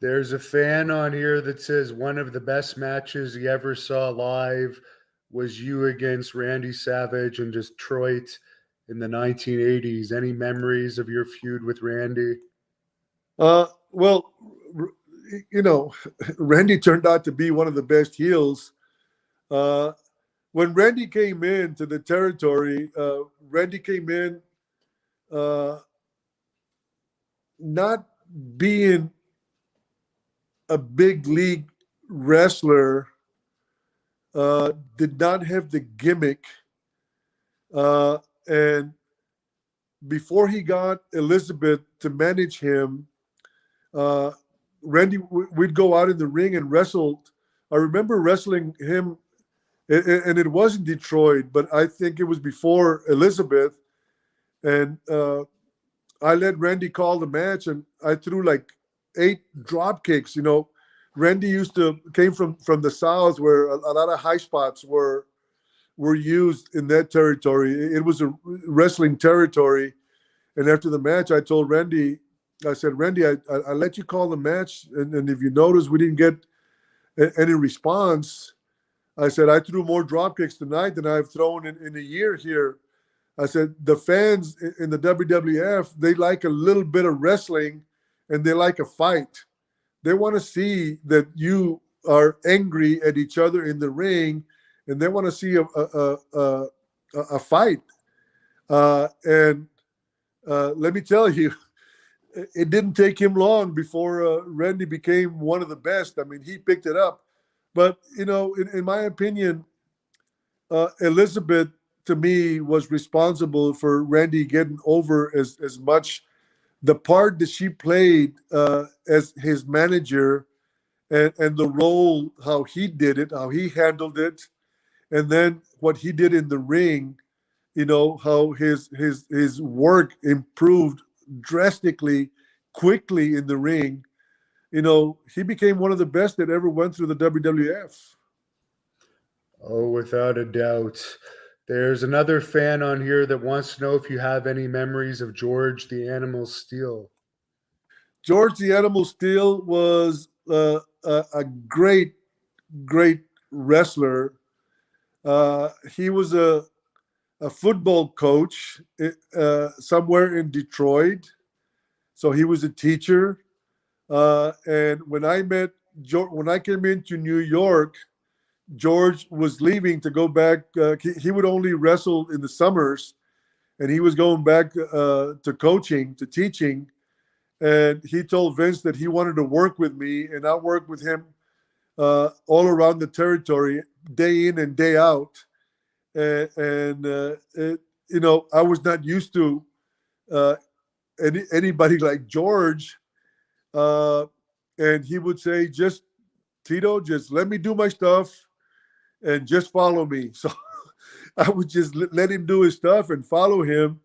There's a fan on here that says one of the best matches he ever saw live was you against Randy Savage in Detroit in the 1980s. Any memories of your feud with Randy? Well, you know, Randy turned out to be one of the best heels. Uh, when Randy came into the territory, Randy came in uh, not being a big league wrestler, did not have the gimmick. And before he got Elizabeth to manage him, uh, Randy, we'd go out in the ring and wrestle. I remember wrestling him, and it was in Detroit, but I think it was before Elizabeth. And I let Randy call the match, and I threw like 8 drop kicks. Randy came from the South, where a lot of high spots were used in that territory. It was a wrestling territory. And after the match, I told Randy, I said, Randy, I let you call the match, and if you notice, we didn't get any response. I said, I threw more drop kicks tonight than I've thrown in a year here. I said, the fans in the WWF, they like a little bit of wrestling, and they like a fight. they want to see that you are angry at each other in the ring, and they want to see a fight. And let me tell you, it didn't take him long before Randy became one of the best. I mean, he picked it up. But, in my opinion, Elizabeth, to me, was responsible for Randy getting over as much. The part that she played as his manager, and the role, how he did it, how he handled it, and then what he did in the ring, how his work improved drastically, quickly in the ring. He became one of the best that ever went through the WWF. Oh, without a doubt. There's another fan on here that wants to know if you have any memories of George the Animal Steel. George the Animal Steel was a great, great wrestler. He was a football coach somewhere in Detroit. So he was a teacher. And when I came into New York, George was leaving to go back. He would only wrestle in the summers, and he was going back to coaching, to teaching. And he told Vince that he wanted to work with me, and I worked with him all around the territory, day in and day out. And I was not used to uh, anybody like George. Uh, and he would say, just Tito, just let me do my stuff and just follow me. So I would just let him do his stuff and follow him.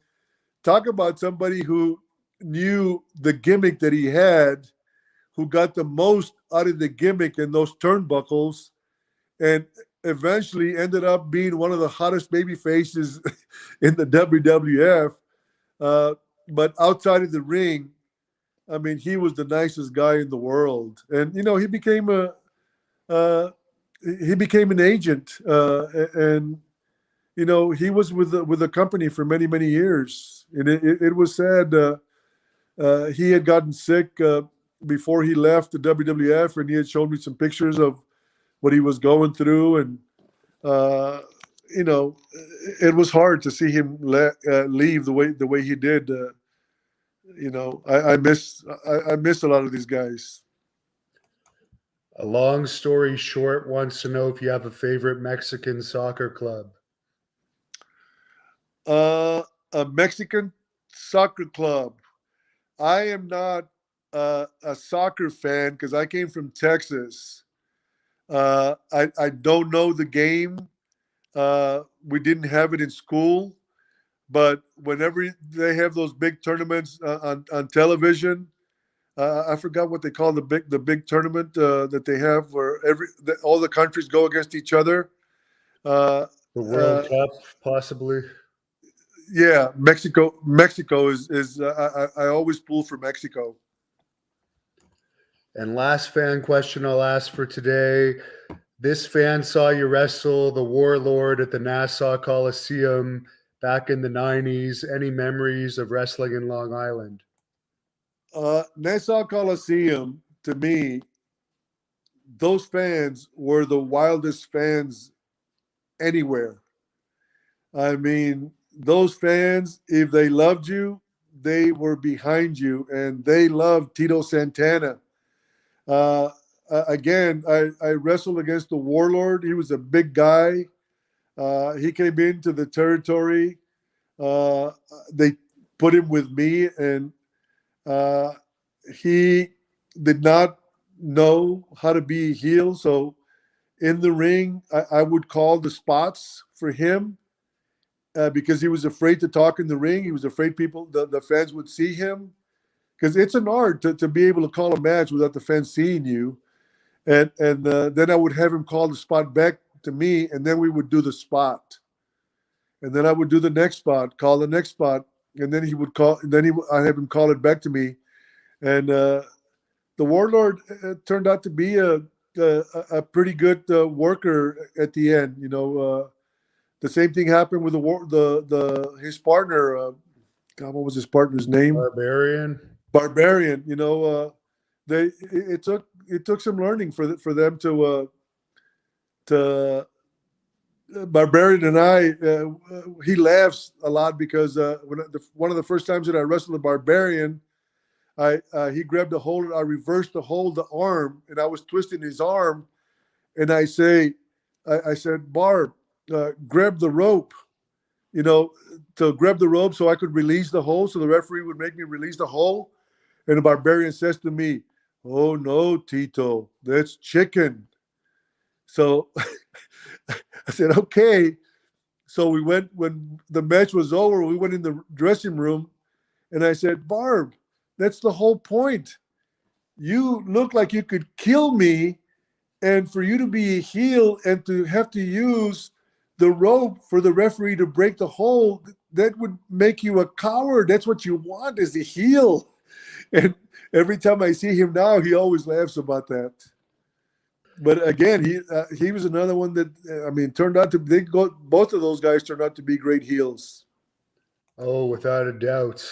Talk about somebody who knew the gimmick that he had, who got the most out of the gimmick and those turnbuckles, and eventually ended up being one of the hottest baby faces in the WWF. Uh, but outside of the ring, I mean, he was the nicest guy in the world, and uh, he became an agent, and he was with the company for many, many years, and it was sad. He had gotten sick before he left the WWF, and he had shown me some pictures of what he was going through, and uh, you know, it was hard to see him leave the way he did. I miss a lot of these guys. A long story short wants to know if you have a favorite Mexican soccer club. Uh, a Mexican soccer club. I am not a soccer fan because I came from Texas. I don't know the game. We didn't have it in school, but whenever they have those big tournaments on television, I forgot what they call the big tournament that they have where all the countries go against each other. Uh, The World uh, Cup, possibly. yeah, Mexico is I always pull for Mexico. And last fan question I'll ask for today. This fan saw you wrestle the Warlord at the Nassau Coliseum back in the 90s. Any memories of wrestling in Long Island? Nassau Coliseum, to me, those fans were the wildest fans anywhere. I mean, those fans, if they loved you, they were behind you, and they loved Tito Santana. Uh, Again, I wrestled against the Warlord. He was a big guy. He came into the territory. Uh, they put him with me, and uh, he did not know how to be a heel. So in the ring, I would call the spots for him because he was afraid to talk in the ring. He was afraid the fans would see him, because it's an art to be able to call a match without the fans seeing you. And then I would have him call the spot back to me, and then we would do the spot. And then I would do the next spot, call the next spot, and then he would call. And then I have him call it back to me. And the Warlord turned out to be a pretty good worker at the end. The same thing happened with the his partner. God, what was his partner's name? Barbarian. Barbarian. it took some learning for them to Barbarian and I, he laughs a lot because one of the first times that I wrestled the Barbarian, he grabbed a hold, I reversed the hold, the arm, and I was twisting his arm, and I said, Barb, grab the rope, to grab the rope so I could release the hold, so the referee would make me release the hold, and the Barbarian says to me, "Oh no, Tito, that's chicken." So I said, "Okay." So we went, when the match was over, we went in the dressing room, and I said, Barb, that's the whole point. You look like you could kill me, and for you to be a heel and to have to use the rope for the referee to break the hold, that would make you a coward. That's what you want, is the heel. And every time I see him now, he always laughs about that. But again, he was another one that, turned out to, both of those guys turned out to be great heels. Oh, without a doubt.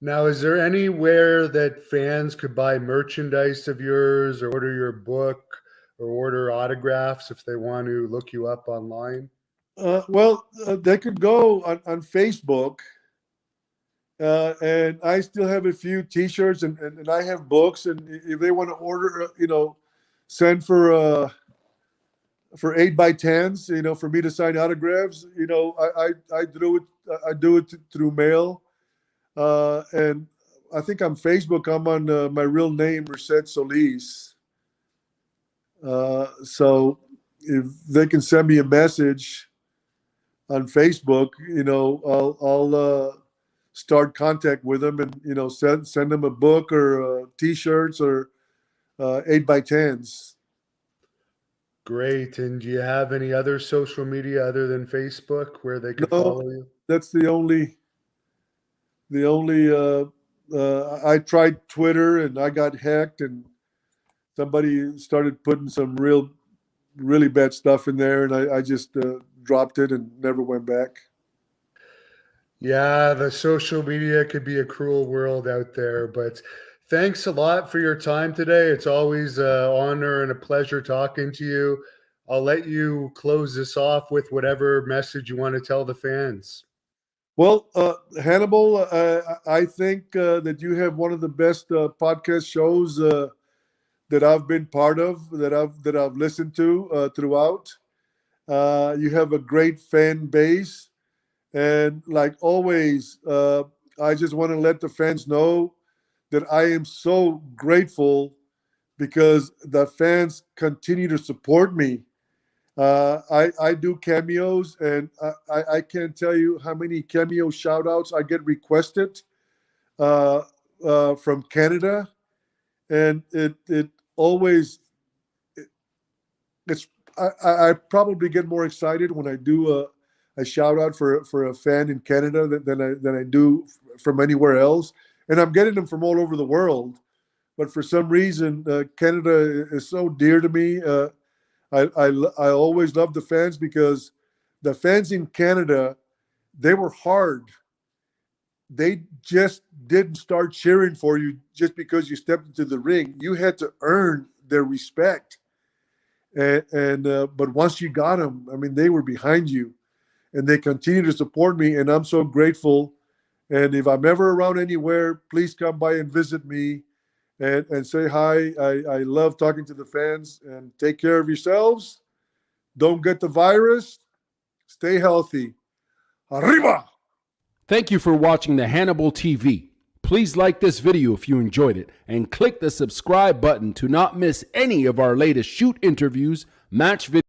Now, is there anywhere that fans could buy merchandise of yours or order your book or order autographs if they want to look you up online? They could go on Facebook, and I still have a few T-shirts, and I have books, and if they want to order, send for 8x10s, for me to sign autographs. I do it through mail, and I think on Facebook I'm on my real name, Merced Solis. So if they can send me a message on Facebook, I'll start contact with them, and send them a book or T-shirts or 8x10s. Great. And do you have any other social media other than Facebook where they could No, follow you? that's the only. I tried Twitter and I got hacked, and somebody started putting some really bad stuff in there, and I just dropped it and never went back. Yeah, the social media could be a cruel world out there, but thanks a lot for your time today. It's always an honor and a pleasure talking to you. I'll let you close this off with whatever message you want to tell the fans. Well, Hannibal, I think that you have one of the best podcast shows that I've been part of, that I've listened to throughout. You have a great fan base, and like always, I just want to let the fans know that I am so grateful because the fans continue to support me. I do cameos, and I can't tell you how many cameo shout outs I get requested uh, from Canada. And it always, it's, I probably get more excited when I do a shout out for a fan in Canada than I do from anywhere else. And I'm getting them from all over the world. But for some reason, Canada is so dear to me. I always love the fans because the fans in Canada, they were hard. They just didn't start cheering for you just because you stepped into the ring. You had to earn their respect. But once you got them, they were behind you, and they continue to support me, and I'm so grateful. And if I'm ever around anywhere, please come by and visit me and say hi. I love talking to the fans, and take care of yourselves. Don't get the virus. Stay healthy. Arriba! Thank you for watching the Hannibal TV. Please like this video if you enjoyed it, and click the subscribe button to not miss any of our latest shoot interviews, match videos,